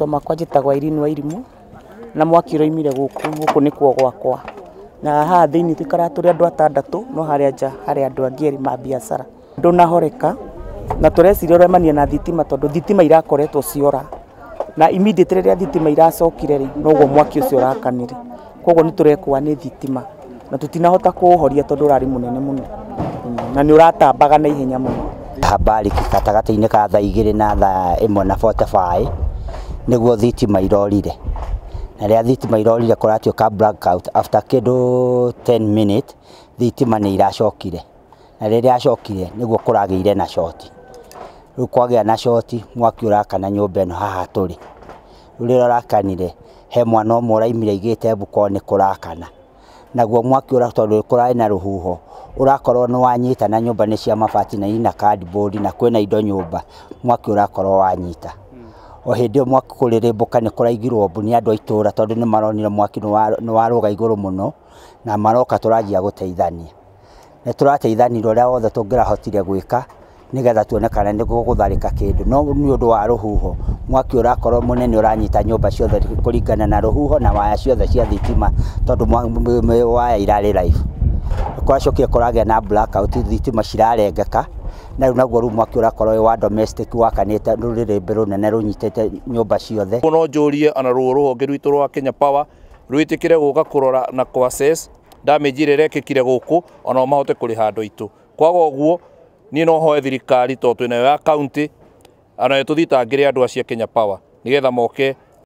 Marĩtwa makwa njĩtagwo Irene Wairimu na mwaki ũraumire gũkũ nĩkuo gwakwa, na haha thĩinĩ tũikara tũrĩ andũ 6 no harĩa nja harĩ andũ angĩ erĩ ma biacara. Ndũnahoreka na tũreciria ũremania na thitima tondũ thitima irakoretwo ciora na immediately rĩrĩa thitima iracokire rĩ noguo mwaki ũcio ũrakanire, koguo nĩ tũrekwa nĩ thitima na tũtinahota kũũhoria tondũ ũrarĩ mũnene mũno na nĩ ũratambaga na ihenya mũno. Habari gatagatĩ-inĩ ka thaa 2 na thaa 1:45 nĩguo thitima irorire, na rĩrĩa thitima irorire kũratuĩka blackout. After kĩndũ 10 minutes thitima nĩ iracokire, na rĩrĩa yacokire nĩguo kũragĩire na short. Rĩu kwagĩa na short mwaki ũrakana nyũmba ĩno haha tũrĩ. Rĩu rĩrĩa ũrakanire he mwana ũmwe ũraimire aigĩte mbuko nĩ kũrakana, naguo mwaki tondũ kũrarĩ na rũhuho ũrakorwo nĩ wanyita na nyũmba nĩ cia mabati na ina cardboard na kwĩna indo nyũmba, mwaki ũrakorwo wanyita. O hĩndĩ ĩyo mwaki kũrĩrĩmbũka nĩ kũraigirwo mbu nĩ andũ a itũũra tondũ nĩ maronire mwaki nĩ warũga igũrũ mũno na maroka tũranjia gũteithania. Nĩ tũrateithanire ũrĩa wothe tũngĩrahotire gwĩka nĩgetha tuone kana nĩ gũgũtharĩka kĩndũ, no nĩ ũndũ wa rũhuho mwaki ũrakorwo mũnene ũranyita nyũmba ciothe kũringana na rũhuho na waya ciothe cia thitima tondũ waya irarĩ live. Kũracokire kũragĩa na blackout, thitima cirarengeka na rĩu naguo mwaki ũrakorwo wa domestic wakanĩte rũrĩrĩmbĩ rũnene rũnyitĩte nyũmba ciothe. No njũrie ana rũhonge rwitũ rwa Kenya Power rwĩtĩkĩre gũka kũrora na kũ-assess damage ĩrĩa ĩrekĩkire gũkũ ona mahote kũrĩha andũ aitũ. Kwaga ũguo niĩ no hoe thirikari tondũ twĩnayo ya county ana tũthitangĩre andũ acio Kenya Power nĩgetha moke